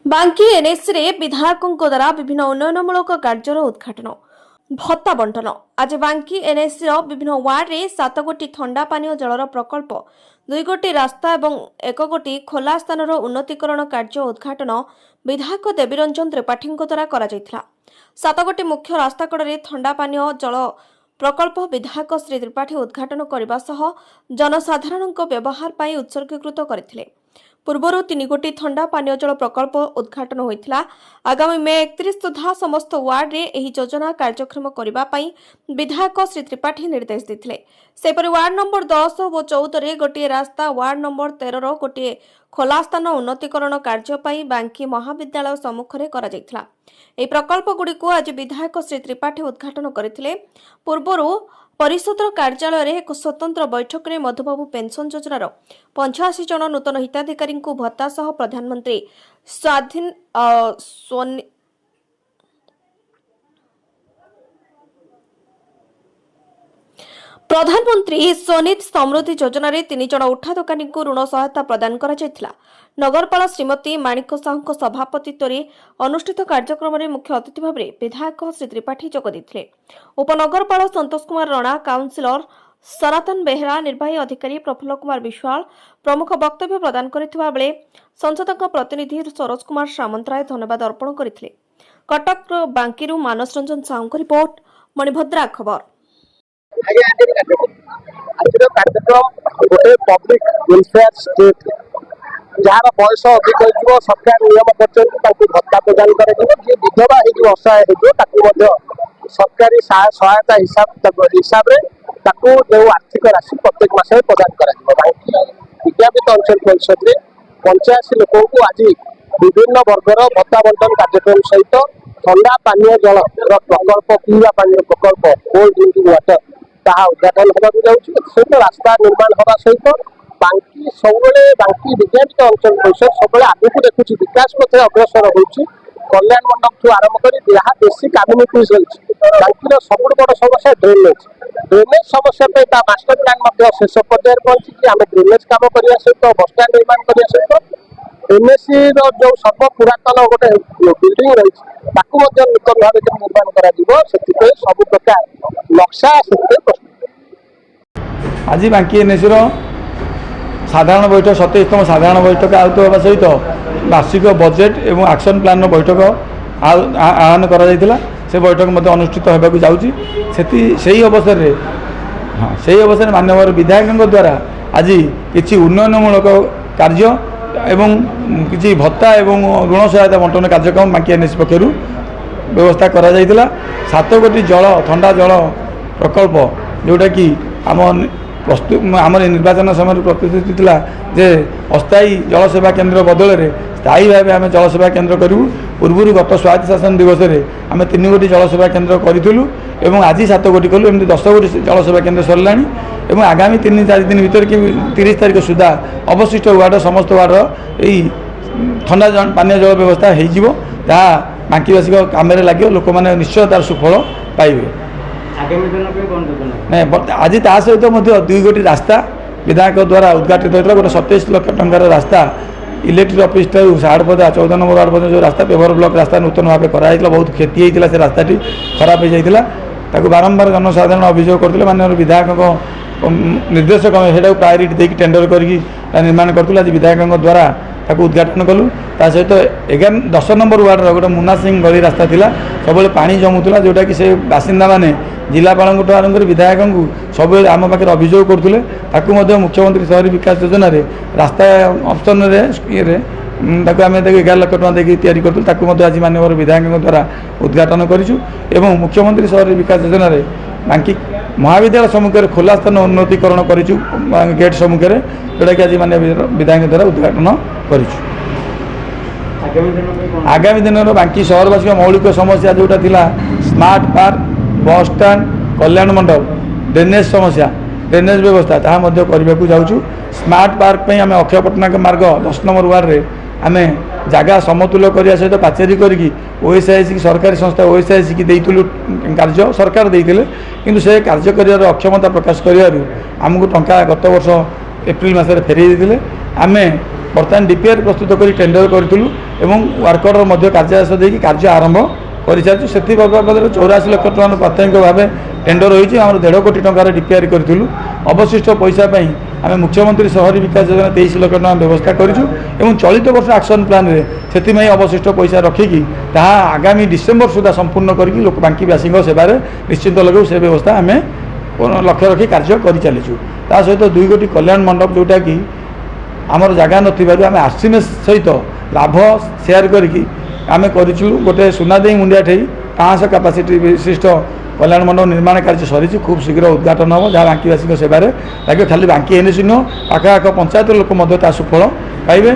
बांकी एनएससी रे विधायकों द्वारा विभिन्न उन्नयनमूलक कार्यर उद्घाटन भत्ता बंटन। आज बांकी एनएससी विभिन्न वार्ड रे 7 गोटी ठंडा पानीय जलर प्रकल्प 2 गोटी रास्ता और 1 गोटी खोला स्थान उन्नतीकरण कार्य उद्घाटन विधायक देवीरंजन त्रिपाठी द्वारा करा जायथिला। 7 गोटी मुख्य रास्ता कड़े ठंडा पानीय जल प्रकल्प विधायक श्री त्रिपाठी उद्घाटन करने सह जनसाधारण व्यवहार पर उत्सर्गीकृत करथिले। पूर्वर 3 गोटी ठंडा पानीय जल प्रकल्प उद्घाटन होइथिला। आगामी मे 31 सुधा समस्त वार्ड रे एही योजना कार्यक्रम करबा पई विधायक श्री त्रिपाठी निर्देश देथिले। सेपरि वार्ड नंबर 10 और 14 रे गोटी रास्ता, वार्ड नंबर 13 रो गोटी खोला स्थान उन्नतीकरण कार्य पई बांकी महाविद्यालय सम्मुख रे करा जायथिला। एही प्रकल्प गुडी को आज विधायक श्री त्रिपाठी उद्घाटन करथिले। पूर्वर परिषद कार्यालय रे एक स्वतंत्र बैठक में मधुबाबू पेंशन योजनार 85 जन नूतन हिताधिकारी भत्ता सह प्रधानमंत्री स्वनिधि समृद्धि योजना रे 3 जन उठा दोकानी को ऋण सहायता प्रदान करा जायथिला। नगरपाल श्रीमती माणिक साहू सभापतित्व में अनुष्ठित कार्यक्रम में मुख्य अतिथि भाव में विधायक श्री त्रिपाठी जोग देथिले। उपनगरपाल संतोष कुमार राणा, काउंसिलर सनातन बेहरा, निर्वाही अधिकारी प्रफुल्ल कुमार विश्वाल प्रमुख वक्तव्य प्रदान करथिबा बेले संसद प्रतिनिधि सरोज कुमार सामंतराय धन्यवाद अर्पण करथिले। कटक बांकीरू मानस रंजन साहू को रिपोर्ट, मणिभद्रा खबर। पब्लिक वेलफेयर स्टेट जार बयस अधिक हो सरकार नियम कर भत्ता प्रदान कर विधवा असहाय हो सरकारी सहायता हिसाब से जो आर्थिक राशि प्रत्येक मास प्रदान कर विज्ञापित अंचल परिषद में 85 लोक को आज विभिन्न वर्गर भत्ता बंटन कार्यक्रम सहित ठंडा पानीय जल प्रकल्प पीवा पानी प्रकल्प कोल्ड ड्रिंकिंग वाटर ताहा उद्घाटन होगा सहित रास्ता निर्माण होगा सहित बांकी सब बांकी विज्ञापित अंचल परिषद सब आगे को देखुची विकास पथ अग्रसर होची। कल्याण मंडप ठू आरंभ कर जहाँ बेसिक कम्युनिटीज बांकीर सब बड़ समस्या ड्रेनेज समस्या मास्टर प्लान शेष पर्यायर पहुंची आम ड्रेनेज कम करने सहित बसस्टाण्ड निर्माण करने सहित एनएससी जो सर्व पुरातन गोटे बिल्डिंग रही नूतन भाव निर्माण कर सब प्रकार नक्शा आज बांकी एनएससी साधारण बैठक 27तम साधारण बैठक आहुत होगा सहित वार्षिक बजेट एवं एक्शन प्लान बैठक आह्वान कर से बैठक अनुष्ठित होगा जाऊँगी से अवसर में से अवसर में माननीय विधायकों द्वारा आज किसी उन्नयनमूलक कार्य एवं किसी भत्ता एवं ऋण सहायता बंटन कार्यक्रम बांकी एनएससी पक्षर व्यवस्था करा जायतिला। 7 गोटी जल ठंडा जल प्रकल्प जोटा कि आम निर्वाचन समय प्रतिश्रुति थिला जे अस्थायी जल सेवा केन्द्र बदल में स्थायी भाव आम जल सेवा केन्द्र करूँ। पूर्व गत स्वायत्त शासन दिवस में आम 3 गोटी जल सेवा केन्द्र करूँ और आज 7 गोटी कलु एमती 10 गोटी जल सेवा केन्द्र सरला और आगामी 3-4 दिन भर कि 30 तारीख सुधा अवशिष्ट वार्ड समस्त वार्ड यही ठंडा पानीय जल व्यवस्था हो बांकीवासी कम लगे लोक मैंने निश्चय तार सुफल पाइबे। आज ता सहित 2 गोटी रास्ता विधायक द्वारा उद्घाटित होता गोटे 27 लाख टंकार रास्ता इलेक्ट्रिक ऑफिस साड़पदा 14 नंबर वार्ड पर्यटन जो रास्ता पेवर ब्लॉक रास्ता नूतन भाव कराई बहुत क्षति होता से रास्ताटी खराब हो जाता बारंबार जनसाधारण अभियोग करते माननीय विधायक निर्देशक से प्रायोरिटी देकी टेंडर कर निर्माण करूँ। आज विधायकों द्वारा उद्घाटन कलु सहित 10 नंबर वार्ड गोटे मुन्ना सिंह गली रास्ता था सब पानी जमुला जोटा कि से बासिंदा मैंने जिलापाल आरंभ कर विधायक सब आम पाखे अभियोग करते मुख्यमंत्री शहरी विकास योजना रास्ता ऑप्शन ये आम 11 लाख टका देखिए तैयारी करूँ आज माननीय विधायकों द्वारा उद्घाटन करूँ। मुख्यमंत्री शहरी विकास योजना बांकी महाविद्यालय सम्मुखें खोला स्थान उन्नतीकरण करूँ गेट सम्मुखें जोटा कि आज माननीय विधायक द्वारा उद्घाटन करूँ। आगामी दिन में बांकी सहरवासी मौलिक समस्या जोटा थिला स्मार्ट पार्क बस स्टाण्ड कल्याण मंडप ड्रेनेज समस्या ड्रेनेज व्यवस्था ताहा करने को जाऊँ। स्मार्ट पार्क आम अक्षय पट्टनायक मार्ग 10 नंबर वार्ड में आम जगह समतुल्य करने सहित पाचेरी करी ओएसआईसी सरकारी संस्था ओएसआईसी की देइतुलु कार्य सरकार देइतिले किंतु से कार्य कर अक्षमता प्रकाश करियारु आमको टंका गत वर्ष एप्रिल मास फेरई देते आम ବର୍ତ୍ତମାନ DPR ପ୍ରସ୍ତୁତ କରି ଟେଣ୍ଡର କରିଥିଲୁ ଏବଂ ୱାର୍କରର ମଧ୍ୟ କାର୍ଯ୍ୟାଦେଶ ଦେଇକି କାର୍ଯ୍ୟ ଆରମ୍ଭ କରିସାରିଛୁ। ସେଥି ବାବଦରେ 84 ଲକ୍ଷ ଟଙ୍କାର ପ୍ରାଥମିକ ଭାବେ ଟେଣ୍ଡର ହୋଇଛି। ଆମର 1.5 କୋଟି ଟଙ୍କାର DPR କରିଥିଲୁ। ଅବଶିଷ୍ଟ ପଇସା ପାଇଁ ଆମେ ମୁଖ୍ୟମନ୍ତ୍ରୀ ସହରୀ ବିକାଶ ଯୋଜନା 23 ଲକ୍ଷ ଟଙ୍କା ବ୍ୟବସ୍ଥା କରିଛୁ ଏବଂ ଚଳିତ ବର୍ଷ ଆକ୍ସନ୍ ପ୍ଲାନ୍ରେ ସେଥିପାଇଁ ଅବଶିଷ୍ଟ ପଇସା ରଖିକି ତାହା ଆଗାମୀ ଡିସେମ୍ବର ସୁଦ୍ଧା ସମ୍ପୂର୍ଣ୍ଣ କରିକି ବାଙ୍କୀବାସୀଙ୍କ ସେବାରେ ନିଶ୍ଚିତ ଲଗାଉ ସେ ବ୍ୟବସ୍ଥା ଆମେ ଲକ୍ଷ୍ୟ ରଖି କାର୍ଯ୍ୟ କରିଚାଲିଛୁ। ତା ସହିତ 2 କୋଟି କଲ୍ୟାଣ ମଣ୍ଡପ ଯେଉଁଟାକି ଆମର ଜାଗା ନଥିବାରୁ ଆମେ ଆର୍ସିମେସ୍ ସହିତ ଲାଭ ସେୟାର କରିକି ଆମେ କରିଛୁ। ଗୋଟେ ସୁନାଦେଇ ମୁଣ୍ଡିଆ ଠେଇ 500 କାପାସିଟି ବିଶିଷ୍ଟ କଲ୍ୟାଣ ମଣ୍ଡପ ନିର୍ମାଣ କାର୍ଯ୍ୟ ସରିଛି। ଖୁବ୍ ଶୀଘ୍ର ଉଦ୍ଘାଟନ ହେବ, ଯାହା ବାଙ୍କୀବାସୀଙ୍କ ସେବାରେ ଲାଗିବ। ଖାଲି ବାଙ୍କୀ ଏନ୍ଏସି ନୁହଁ, ପାଖାପାଖି ପଞ୍ଚାୟତ ଲୋକ ମଧ୍ୟ ତା ସୁଫଳ ପାଇବେ।